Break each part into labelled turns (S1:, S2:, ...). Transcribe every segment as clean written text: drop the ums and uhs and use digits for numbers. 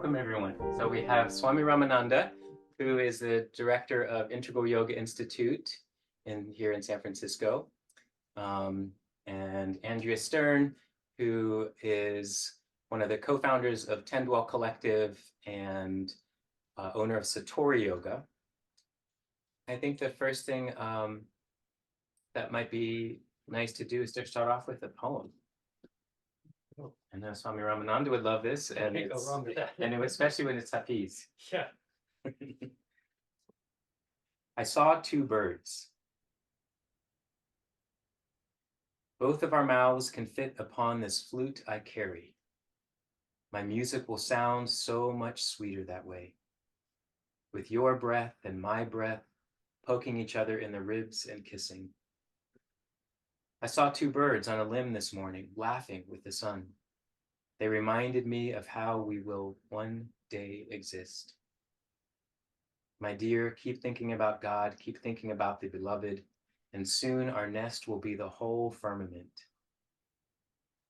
S1: welcome everyone. So we have Swami Ramananda, who is the director of Integral Yoga Institute here in San Francisco, and Andrea Stern, who is one of the co-founders of Tendwell Collective and owner of Satori Yoga. I think the first thing that might be nice to do is to start off with a poem. I know Swami Ramananda would love this, and
S2: Can't go wrong with that.
S1: especially when it's Hafiz.
S2: Yeah.
S1: I saw two birds. Both of our mouths can fit upon this flute I carry. My music will sound so much sweeter that way, with your breath and my breath poking each other in the ribs and kissing. I saw two birds on a limb this morning, laughing with the sun. They reminded me of how we will one day exist. My dear, keep thinking about God, keep thinking about the beloved, and soon our nest will be the whole firmament.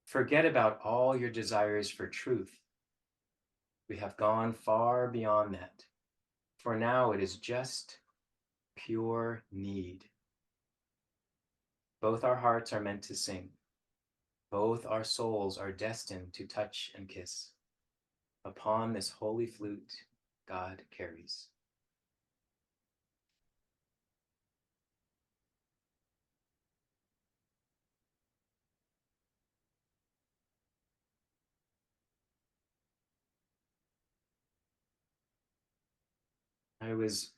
S1: Forget about all your desires for truth. We have gone far beyond that. For now, it is just pure need. Both our hearts are meant to sing. Both our souls are destined to touch and kiss. Upon this holy flute, God carries. I was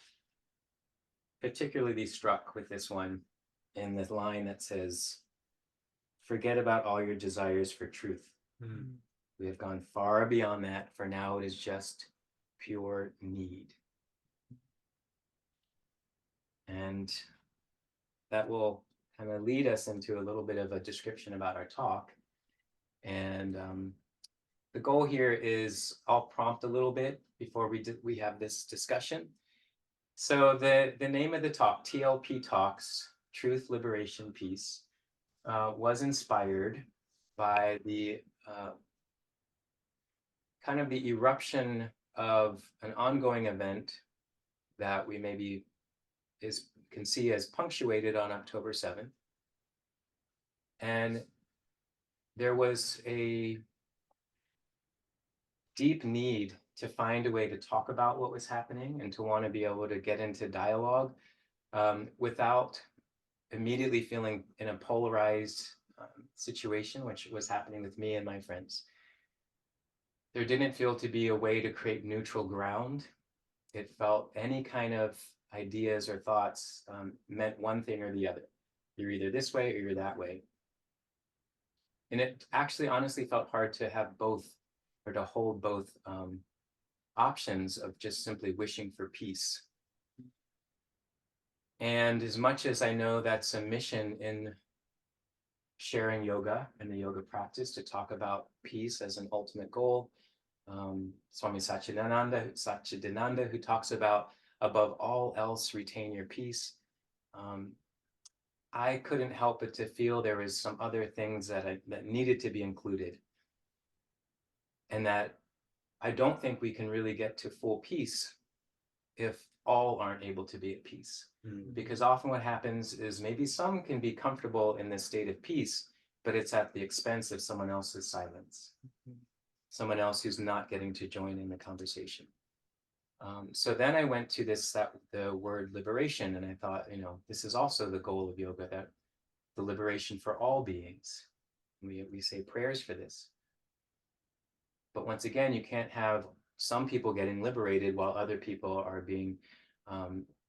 S1: particularly struck with this one in the line that says, forget about all your desires for truth. Mm-hmm. We have gone far beyond that. For now, it is just pure need. And that will kind of lead us into a little bit of a description about our talk. And the goal here is I'll prompt a little bit before we have this discussion. So the name of the talk, TLP Talks, Truth, Liberation, Peace, was inspired by the kind of the eruption of an ongoing event that we maybe can see as punctuated on October 7th. And there was a deep need to find a way to talk about what was happening and to want to be able to get into dialogue without immediately feeling in a polarized situation, which was happening with me and my friends. There didn't feel to be a way to create neutral ground. It felt any kind of ideas or thoughts meant one thing or the other. You're either this way or you're that way. And it actually honestly felt hard to have both, or to hold both options of just simply wishing for peace. And as much as I know that's a mission in sharing yoga and the yoga practice to talk about peace as an ultimate goal, Swami Sachidananda, who talks about above all else, retain your peace. I couldn't help but to feel there was some other things that needed to be included, and that I don't think we can really get to full peace if all aren't able to be at peace. Mm-hmm. Because often what happens is maybe some can be comfortable in this state of peace, but it's at the expense of someone else's silence, mm-hmm. someone else who's not getting to join in the conversation. So then I went to the word liberation, and I thought, this is also the goal of yoga, that the liberation for all beings. We say prayers for this. But once again, you can't have some people getting liberated while other people are being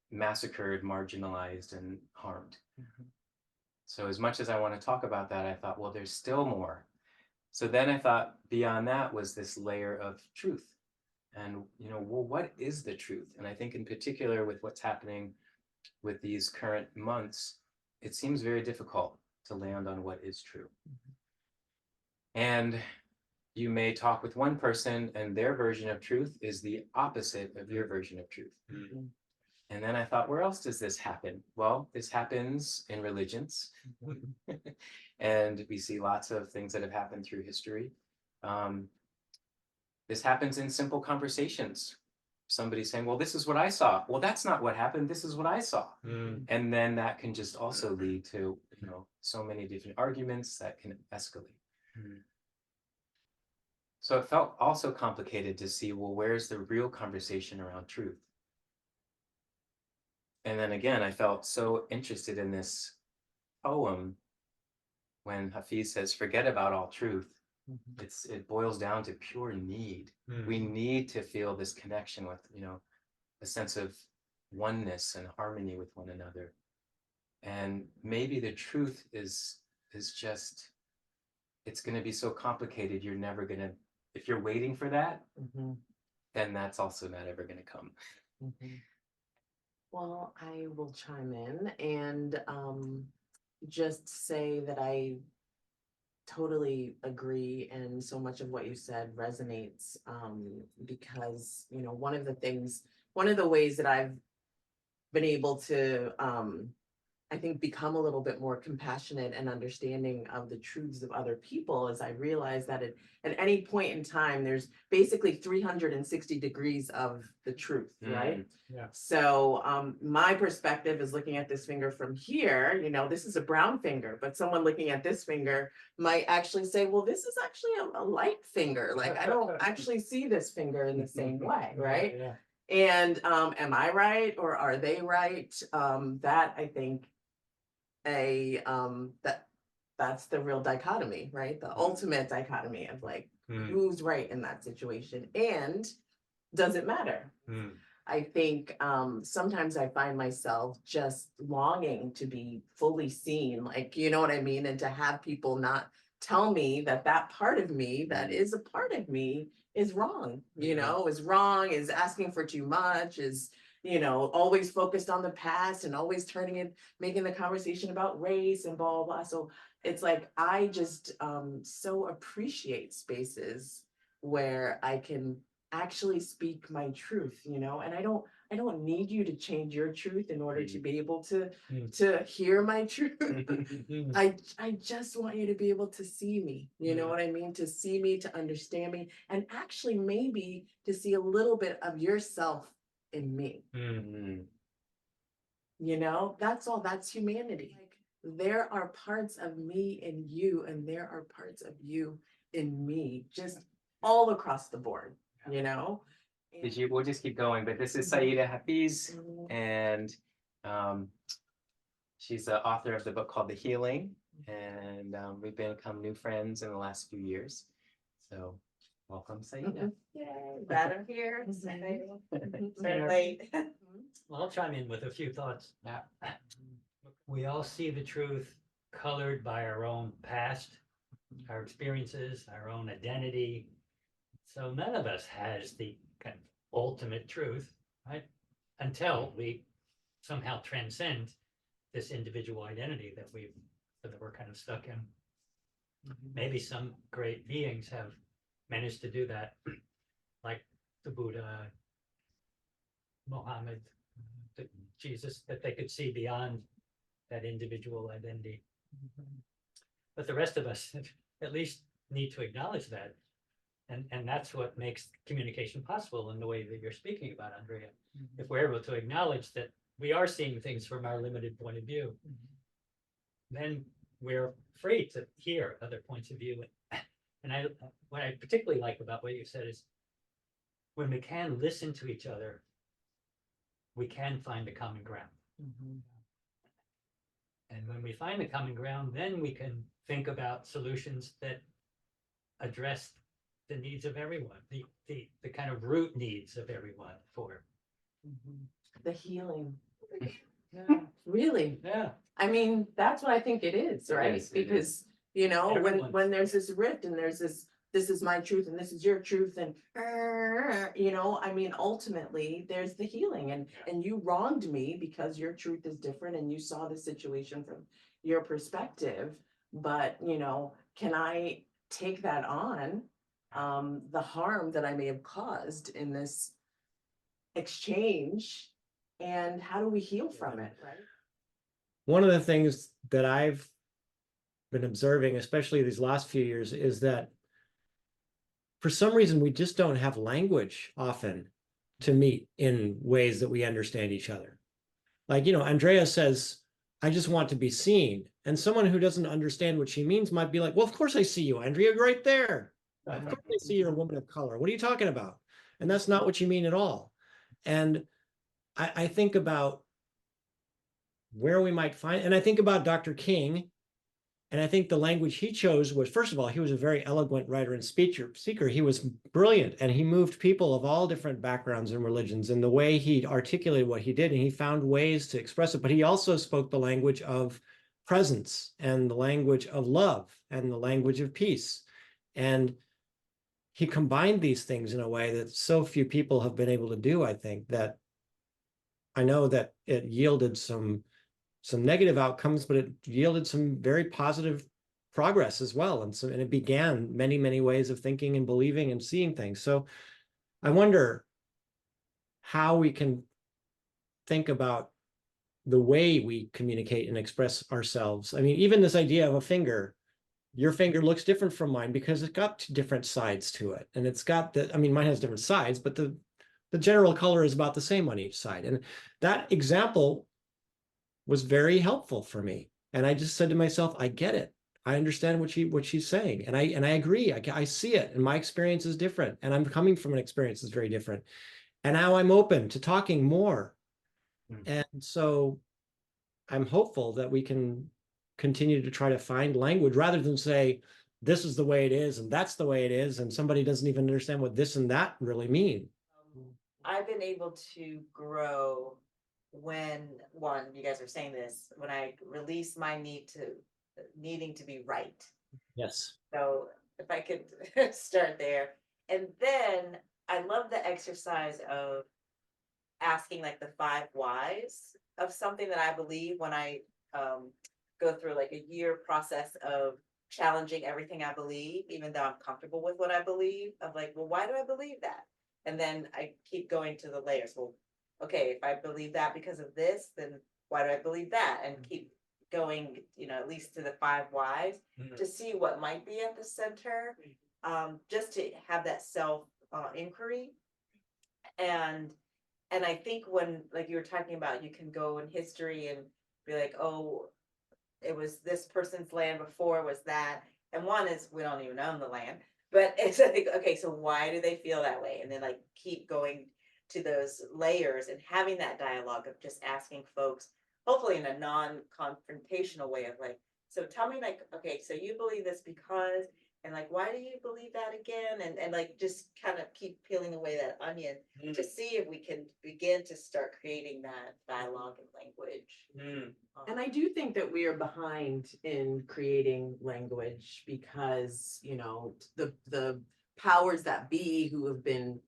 S1: massacred, marginalized, and harmed. Mm-hmm. So as much as I want to talk about that, I thought, well, there's still more. So then I thought beyond that was this layer of truth. And, well, what is the truth? And I think in particular with what's happening with these current months, it seems very difficult to land on what is true. Mm-hmm. And you may talk with one person and their version of truth is the opposite of your version of truth. Mm-hmm. And then I thought, where else does this happen? Well, this happens in religions. Mm-hmm. And we see lots of things that have happened through history. This happens in simple conversations. Somebody saying, well, this is what I saw. Well, that's not what happened. This is what I saw. And then that can just also lead to, so many different arguments that can escalate. So it felt also complicated to see, well, where's the real conversation around truth? And then again, I felt so interested in this poem when Hafiz says, forget about all truth. It boils down to pure need. We need to feel this connection with, a sense of oneness and harmony with one another. And maybe the truth is just, it's going to be so complicated, you're never going to, if you're waiting for that, then that's also not ever going to come.
S2: Well, I will chime in and just say that I totally agree, and so much of what you said resonates, because one of the ways that I've been able to I think become a little bit more compassionate and understanding of the truths of other people is I realize that at any point in time there's basically 360 degrees of the truth, right?
S3: Yeah.
S2: So my perspective is looking at this finger from here, this is a brown finger, but someone looking at this finger might actually say, well, this is actually a light finger. Like, I don't actually see this finger in the same way, right?
S3: Yeah.
S2: And am I right or are they right? That I think that's the real dichotomy, right? The ultimate dichotomy of like who's right in that situation, and does it matter? I think sometimes I find myself just longing to be fully seen, like, you know what I mean? And to have people not tell me that that part of me that is a part of me is wrong, is wrong, is asking for too much, is, always focused on the past and always making the conversation about race and blah, blah, blah. So it's like, I just so appreciate spaces where I can actually speak my truth, and I don't need you to change your truth in order to be able to hear my truth. I just want you to be able to see me, you know what I mean? To see me, to understand me, and actually maybe to see a little bit of yourself in me. That's all. That's humanity. Like, there are parts of me in you, and there are parts of you in me, just all across the board,
S1: We'll just keep going, but this is Saeeda Hafiz, and she's the author of the book called The Healing, and we've become new friends in the last few years. So welcome, Saeeda.
S2: Yay,
S4: Glad I'm here. Very late.
S3: Well, I'll chime in with a few thoughts.
S1: Yeah.
S3: We all see the truth colored by our own past, our experiences, our own identity. So none of us has the kind of ultimate truth, right? Until we somehow transcend this individual identity that we're kind of stuck in. Maybe some great beings have managed to do that, like the Buddha, Muhammad, Jesus, that they could see beyond that individual identity. But the rest of us at least need to acknowledge that. And that's what makes communication possible in the way that you're speaking about, Andrea. If we're able to acknowledge that we are seeing things from our limited point of view, then we're free to hear other points of view. And what I particularly like about what you said is when we can listen to each other, we can find a common ground. And when we find the common ground, then we can think about solutions that address the needs of everyone, the kind of root needs of everyone for
S2: the healing.
S3: Yeah.
S2: Really.
S3: Yeah.
S2: I mean, that's what I think it is, right?
S1: It is.
S2: Because, when there's this rift and there's this is my truth and this is your truth, and I mean, ultimately there's the healing, and you wronged me because your truth is different and you saw the situation from your perspective. But, can I take that on, the harm that I may have caused in this exchange, and how do we heal from it, right?
S5: One of the things that I've been observing, especially these last few years, is that for some reason, we just don't have language often to meet in ways that we understand each other. Like, Andrea says, I just want to be seen. And someone who doesn't understand what she means might be like, well, of course I see you, Andrea, right there. Of course I see you're a woman of color. What are you talking about? And that's not what you mean at all. And I think about where we might find, and I think about Dr. King, and I think the language he chose was, first of all, he was a very eloquent writer and speaker. He was brilliant, and he moved people of all different backgrounds and religions in the way he articulated what he did, and he found ways to express it. But he also spoke the language of presence and the language of love and the language of peace. And he combined these things in a way that so few people have been able to do, I think, that I know that it yielded some negative outcomes, but it yielded some very positive progress as well. And it began many, many ways of thinking and believing and seeing things. So I wonder how we can think about the way we communicate and express ourselves. I mean, even this idea of a finger, your finger looks different from mine because it's got different sides to it. And it's got mine has different sides, but the general color is about the same on each side. And that example was very helpful for me. And I just said to myself, I get it. I understand what she's saying. And I agree. I see it. And my experience is different. And I'm coming from an experience that's very different. And now I'm open to talking more. And so I'm hopeful that we can continue to try to find language rather than say, this is the way it is, and that's the way it is, and somebody doesn't even understand what this and that really mean.
S4: I've been able to grow when, one, you guys are saying this, when I release my needing to be right.
S5: Yes.
S4: So if I could start there. And then I love the exercise of asking like the 5 whys of something that I believe when I go through like a year process of challenging everything I believe, even though I'm comfortable with what I believe, of like, well, why do I believe that? And then I keep going to the layers. Well, okay, if I believe that because of this, then why do I believe that? And keep going, at least to the 5 whys to see what might be at the center, just to have that self inquiry. And I think when, like you were talking about, you can go in history and be like, oh, it was this person's land before was that. And one is we don't even own the land, but it's like, okay, so why do they feel that way? And then like keep going to those layers and having that dialogue of just asking folks, hopefully in a non-confrontational way of like, so tell me like, okay, so you believe this because, and like, why do you believe that again? And like, just kind of keep peeling away that onion to see if we can begin to start creating that dialogue and language.
S2: And I do think that we are behind in creating language because, the powers that be who have been,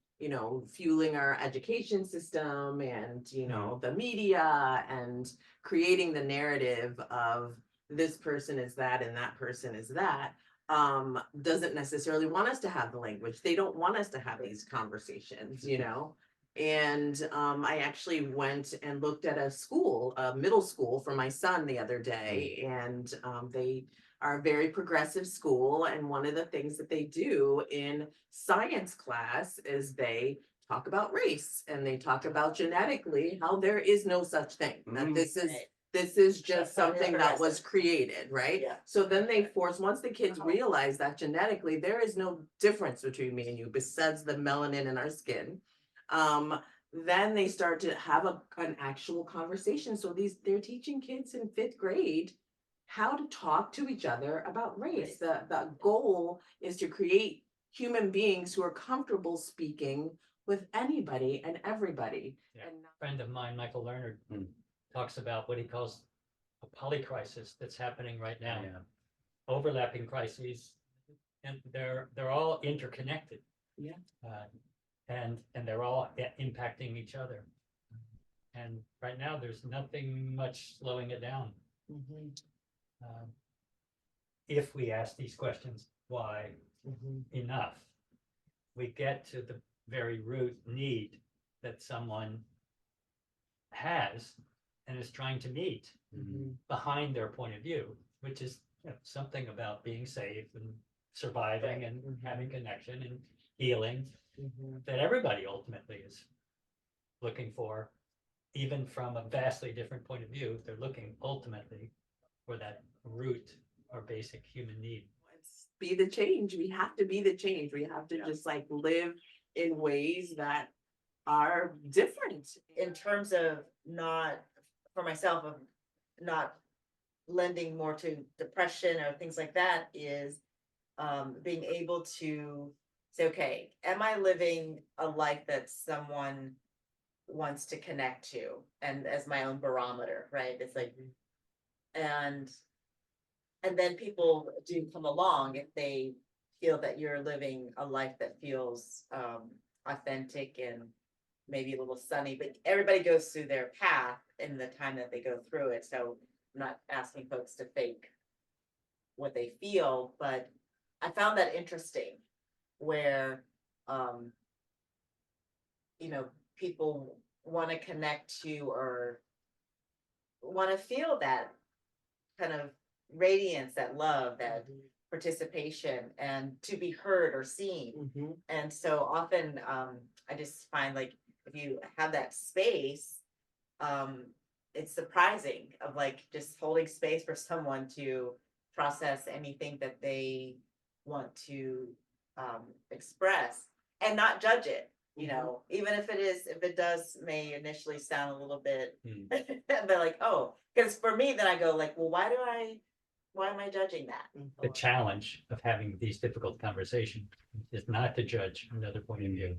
S2: fueling our education system and, the media and creating the narrative of this person is that and that person is that, doesn't necessarily want us to have the language. They don't want us to have these conversations, And I actually went and looked at a middle school for my son the other day, and they are a very progressive school. And one of the things that they do in science class is they talk about race and they talk about genetically how there is no such thing. That this is just something that was created, right?
S4: Yeah.
S2: So then they once the kids realize that genetically there is no difference between me and you besides the melanin in our skin. Then they start to have an actual conversation. So they're teaching kids in 5th grade how to talk to each other about race. The goal is to create human beings who are comfortable speaking with anybody and everybody.
S3: Yeah.
S2: And
S3: A friend of mine, Michael Lerner, talks about what he calls a polycrisis that's happening right now.
S1: Yeah.
S3: Overlapping crises, and they're all interconnected.
S2: Yeah.
S3: And they're all impacting each other. And right now, there's nothing much slowing it down. If we ask these questions, why enough, we get to the very root need that someone has and is trying to meet behind their point of view, which is something about being safe and surviving and having connection. healing
S2: Mhm.
S3: that everybody ultimately is looking for, even from a vastly different point of view. They're looking ultimately for that root or basic human need.
S2: Let's be the change. We have to be the change. We have to
S3: Yeah.
S2: just like live in ways that are different.
S4: In terms of not, for myself, of not lending more to depression or things like that, is being able to say, okay, am I living a life that someone wants to connect to, and as my own barometer, right? It's like, and then people do come along if they feel that you're living a life that feels authentic and maybe a little sunny, but everybody goes through their path in the time that they go through it. So I'm not asking folks to fake what they feel, but I found that interesting where, you know, people want to connect to or want to feel that kind of radiance, that love, that participation, and to be heard or seen.
S2: Mhm.
S4: And so often, I just find like if you have that space, it's surprising of like just holding space for someone to process anything that they want to express and not judge it. You know, even if it does may initially sound a little bit, but like, oh, because for me, then I go like, well, why am I judging that?
S3: The challenge of having these difficult conversations is not to judge another point of view.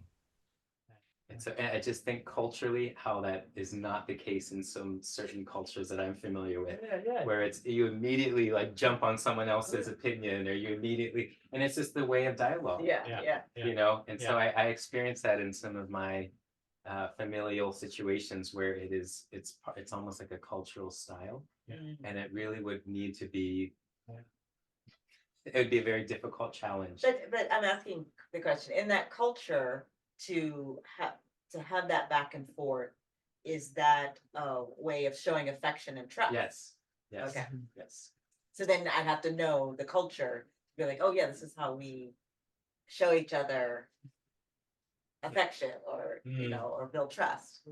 S1: And I just think culturally how that is not the case in some certain cultures that I'm familiar with,
S3: Yeah.
S1: where it's you immediately like jump on someone else's opinion, or you immediately, and it's just the way of dialogue.
S3: Yeah.
S1: You know, and so I experienced that in some of my familial situations where it's almost like a cultural style, and it really would need to be. It would be a very difficult challenge.
S4: But I'm asking the question, in that culture, to have that back and forth, is that a way of showing affection and trust?
S1: Yes.
S4: Okay.
S1: Yes.
S4: So then I have to know the culture to be like, oh yeah, this is how we show each other affection, or you know, or build trust.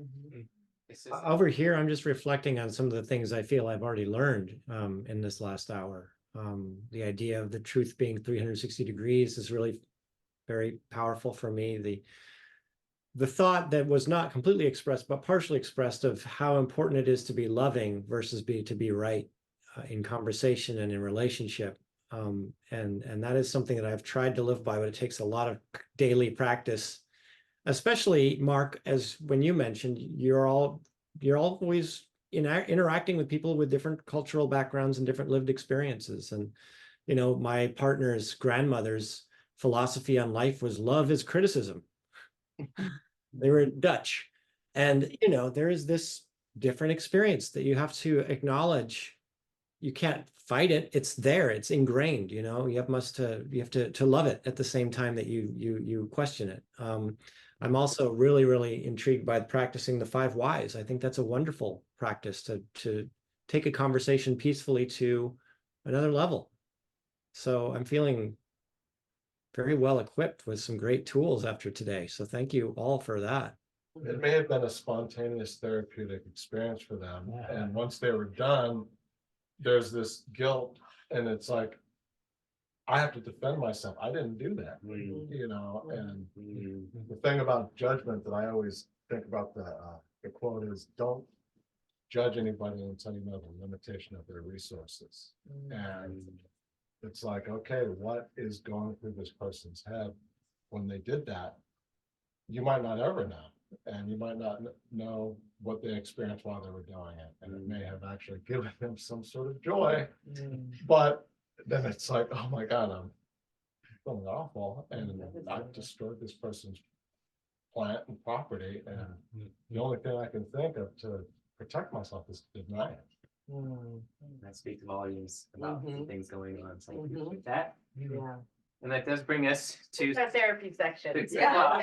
S1: It's just,
S5: Over here, I'm just reflecting on some of the things I feel I've already learned in this last hour. The idea of the truth being 360 degrees is really very powerful for me. The thought that was not completely expressed, but partially expressed, of how important it is to be loving versus to be right in conversation and in relationship. And that is something that I've tried to live by, but it takes a lot of daily practice, especially, Mark, as when you mentioned, you're always interacting with people with different cultural backgrounds and different lived experiences. And, you know, my partner's grandmother's philosophy on life was love is criticism. They were Dutch. And, you know, there is this different experience that you have to acknowledge. You can't fight it. It's there. It's ingrained, you know, you have to love it at the same time that you question it. I'm also really, really intrigued by practicing the 5 whys. I think that's a wonderful practice to take a conversation peacefully to another level. So I'm feeling very well equipped with some great tools after today. So thank you all for that.
S6: It may have been a spontaneous therapeutic experience for them. And once they were done, there's this guilt, and it's like, I have to defend myself. I didn't do that, you know. And the thing about judgment that I always think about, the quote is, don't judge anybody until you know the limitation of their resources. And it's like, okay, what is going through this person's head when they did that? You might not ever know, and you might not know what they experienced while they were doing it, and it may have actually given them some sort of joy. But then it's like, oh my God, I'm feeling awful, and I've destroyed this person's plant and property, and the only thing I can think of to protect myself is to deny it.
S1: That speaks volumes about the things going on. So with
S2: Yeah.
S1: and that does bring us to
S4: Our therapy section.
S1: It's-
S4: Yeah.